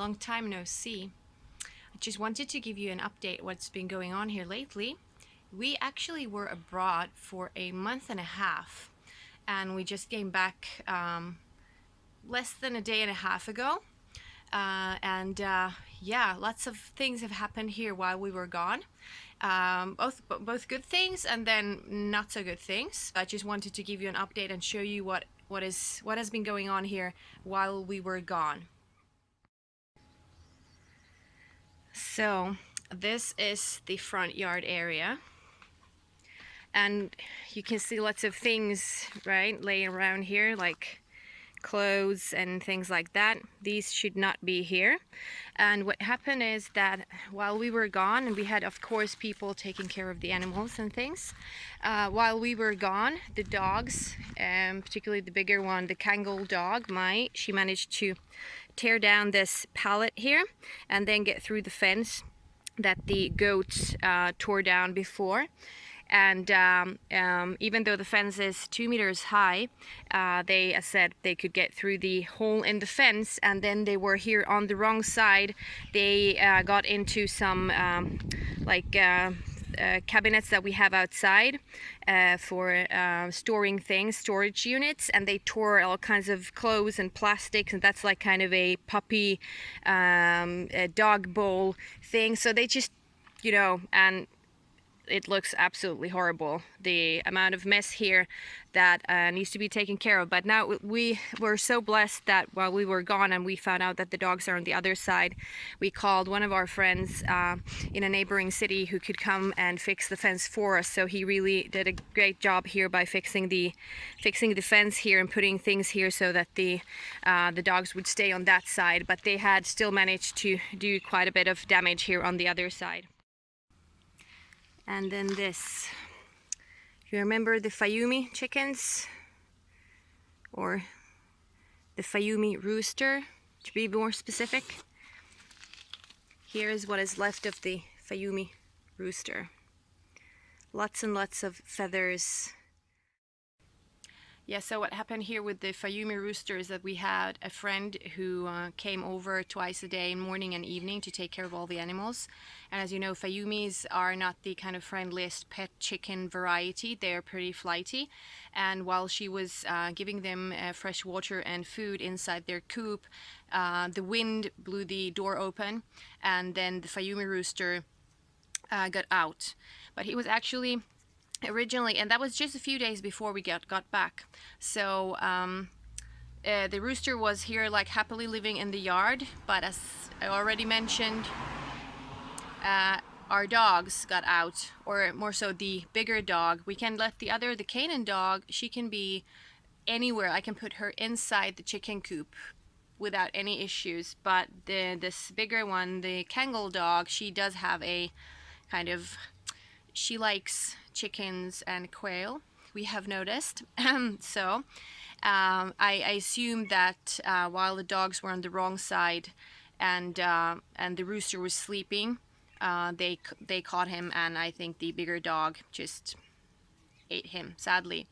long time no see. I just wanted to give you an update what's been going on here lately. We actually were abroad for a month and a half, and we just came back less than a day and a half ago. Yeah, lots of things have happened here while we were gone. Both good things and then not so good things. I just wanted to give you an update and show you what has been going on here while we were gone. So this is the front yard area, and you can see lots of things, right, laying around here, like clothes and things like that. These should not be here. And what happened is that while we were gone, and we had of course people taking care of the animals and things, while we were gone, the dogs, particularly the bigger one, the Kangal dog, she managed to tear down this pallet here and then get through the fence that the goats tore down before. And even though the fence is 2 meters high, they said they could get through the hole in the fence, and then they were here on the wrong side. They got into some cabinets that we have outside for storing things, storage units, and they tore all kinds of clothes and plastics, and that's like kind of a puppy a dog bowl thing. So they just, and it looks absolutely horrible, the amount of mess here that needs to be taken care of. But now we were so blessed that while we were gone and we found out that the dogs are on the other side, we called one of our friends in a neighboring city who could come and fix the fence for us. So he really did a great job here by fixing the fence here and putting things here so that the dogs would stay on that side. But they had still managed to do quite a bit of damage here on the other side. And then this, you remember the Fayumi chickens, or the Fayumi rooster, to be more specific? Here is what is left of the Fayumi rooster. Lots and lots of feathers. Yeah, so what happened here with the Fayumi rooster is that we had a friend who came over twice a day, morning and evening, to take care of all the animals. And as you know, Fayumis are not the kind of friendliest pet chicken variety. They're pretty flighty. And while she was giving them fresh water and food inside their coop, the wind blew the door open, and then the Fayumi rooster got out. But he was actually originally, and that was just a few days before we got back. So the rooster was here like happily living in the yard, but as I already mentioned, our dogs got out, or more so the bigger dog. We can let the Canaan dog, she can be anywhere. I can put her inside the chicken coop without any issues, but this bigger one, the Kangal dog, she does have a kind of, she likes chickens and quail, we have noticed. So I assume that while the dogs were on the wrong side and the rooster was sleeping, they caught him, and I think the bigger dog just ate him, sadly.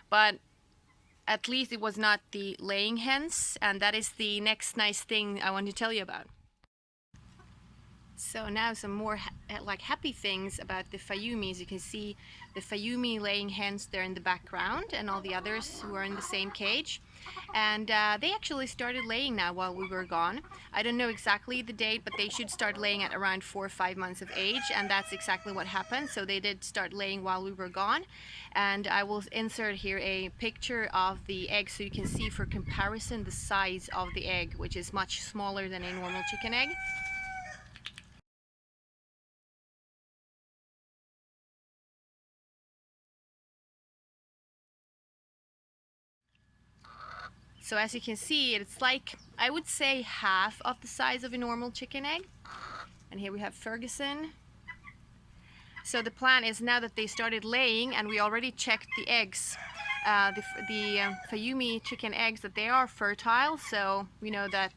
But at least it was not the laying hens, and that is the next nice thing I want to tell you about. So now some more happy things about the Fayumis. You can see the Fayumi laying hens there in the background, and all the others who are in the same cage. And they actually started laying now while we were gone. I don't know exactly the date, but they should start laying at around 4 or 5 months of age, and that's exactly what happened. So they did start laying while we were gone. And I will insert here a picture of the egg so you can see for comparison the size of the egg, which is much smaller than a normal chicken egg. So as you can see, it's like, I would say, half of the size of a normal chicken egg. And here we have Ferguson. So the plan is, now that they started laying, and we already checked the eggs, the Fayumi chicken eggs, that they are fertile. So we know that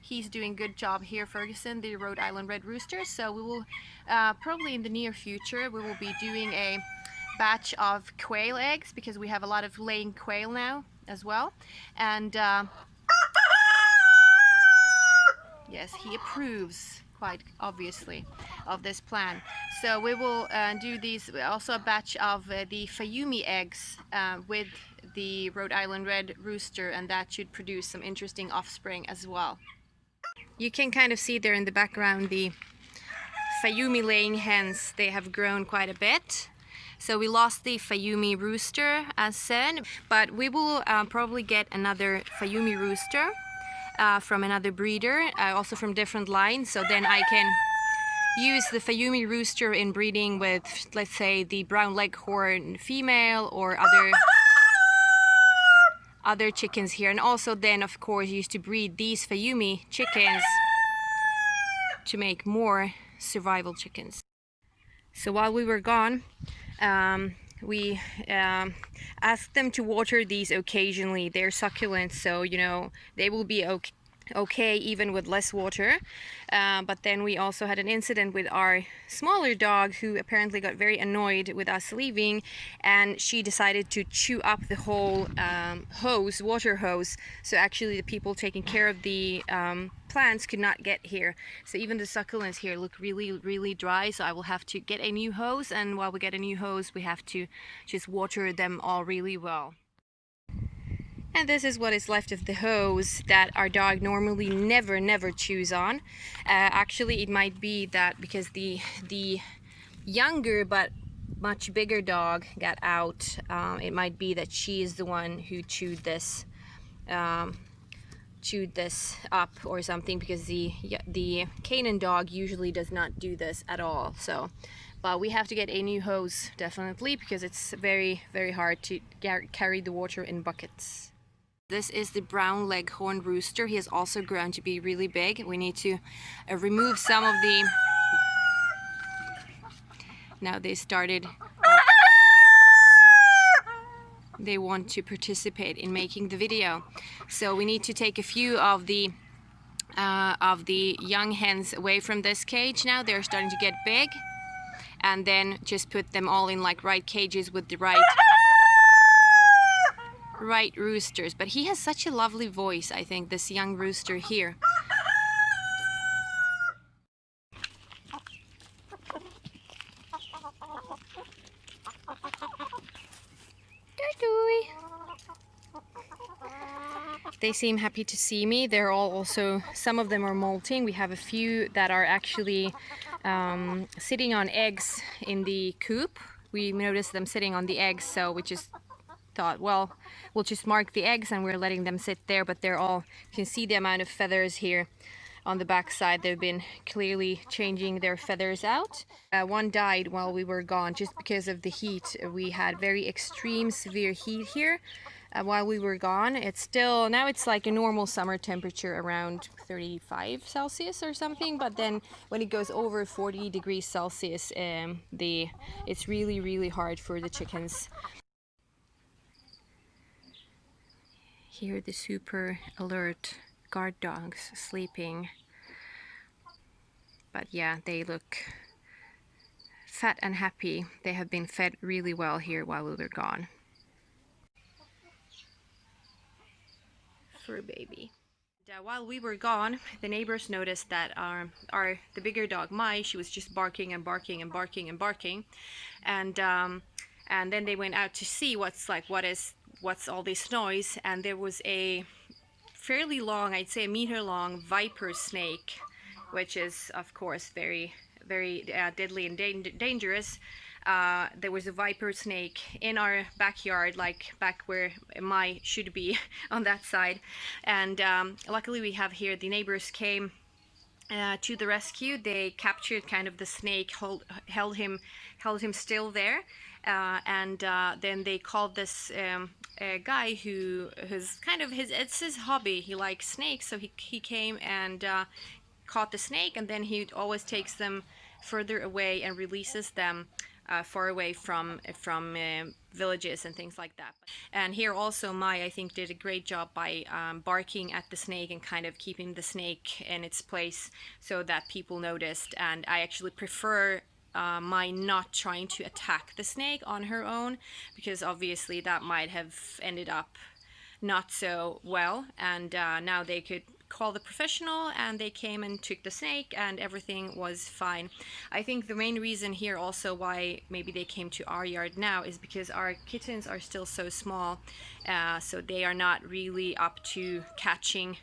he's doing a good job here, Ferguson, the Rhode Island Red Rooster. So we will probably in the near future, we will be doing a batch of quail eggs, because we have a lot of laying quail now as well. And Yes, he approves quite obviously of this plan. So we will do these, also a batch of the Fayumi eggs with the Rhode Island Red Rooster, and that should produce some interesting offspring as well. You can kind of see there in the background the Fayumi laying hens. They have grown quite a bit. So we lost the Fayumi rooster as said, but we will probably get another Fayumi rooster from another breeder, also from different lines, so then I can use the Fayumi rooster in breeding with, let's say, the brown leghorn female or other chickens here, and also then of course used to breed these Fayumi chickens to make more survival chickens. So while we were gone, we asked them to water these occasionally. They're succulents, so you know they will be okay even with less water. But then we also had an incident with our smaller dog, who apparently got very annoyed with us leaving, and she decided to chew up the whole water hose. So actually the people taking care of the plants could not get here. So even the succulents here look really dry, so I will have to get a new hose, and while we get a new hose we have to just water them all really well. And this is what is left of the hose that our dog normally never chews on. Actually it might be that because the younger but much bigger dog got out, it might be that she is the one who chewed this up or something, because the Canaan dog usually does not do this at all. So but we have to get a new hose definitely, because it's very hard to carry the water in buckets. This is the brown leghorn rooster. He has also grown to be really big. We need to remove some of the... Now they started... They want to participate in making the video. So we need to take a few of the young hens away from this cage now. They're starting to get big. And then just put them all in like right cages with the right roosters. But he has such a lovely voice, I think, this young rooster here. They seem happy to see me. They're all also, some of them are molting. We have a few that are actually sitting on eggs in the coop. We noticed them sitting on the eggs, so we just thought, well, we'll just mark the eggs and we're letting them sit there. But they're all, you can see the amount of feathers here on the back side. They've been clearly changing their feathers out. One died while we were gone just because of the heat. We had very extreme severe heat here while we were gone. It's still, now it's like a normal summer temperature around 35 Celsius or something, but then when it goes over 40 degrees Celsius, it's really hard for the chickens. Here the super alert guard dogs sleeping. But yeah, they look fat and happy. They have been fed really well here while we were gone. Fur baby. While we were gone, the neighbors noticed that the bigger dog Mai, she was just barking and barking and barking and barking, and then they went out to see what's all this noise, and there was a fairly long, I'd say a meter long viper snake, which is of course very deadly and dangerous. There was a viper snake in our backyard, like back where Mai should be on that side, and luckily we have here, the neighbors came to the rescue. They captured kind of the snake, held him still there, and then they called this guy who's kind of it's his hobby. He likes snakes, so he came and caught the snake, and then he always takes them further away and releases them far away from villages and things like that. And here also Mai, I think, did a great job by barking at the snake and kind of keeping the snake in its place so that people noticed. And I actually prefer Mai not trying to attack the snake on her own, because obviously that might have ended up not so well, and now they could called a professional, and they came and took the snake, and everything was fine. I think the main reason here also why maybe they came to our yard now is because our kittens are still so small, so they are not really up to catching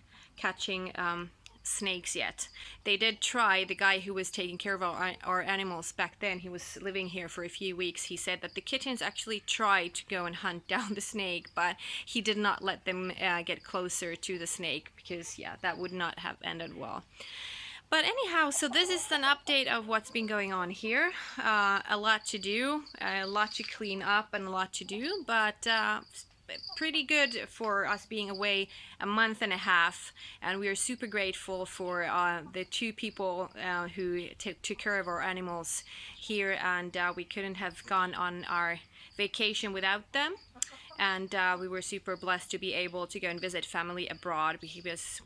snakes yet. They did try, the guy who was taking care of our animals back then, he was living here for a few weeks, he said that the kittens actually tried to go and hunt down the snake, but he did not let them get closer to the snake, because yeah, that would not have ended well. But anyhow, so this is an update of what's been going on here. A lot to do, a lot to clean up, and a lot to do, but pretty good for us being away a month and a half, and we are super grateful for the two people who took care of our animals here, and we couldn't have gone on our vacation without them. And we were super blessed to be able to go and visit family abroad, because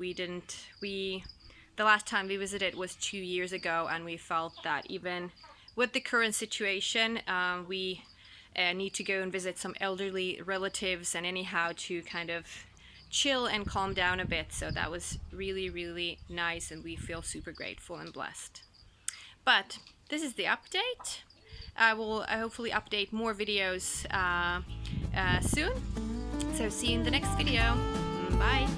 the last time we visited was 2 years ago, and we felt that even with the current situation, we need to go and visit some elderly relatives, and anyhow to kind of chill and calm down a bit. So that was really, really nice, and we feel super grateful and blessed. But this is the update. I will hopefully update more videos soon. So see you in the next video. Bye.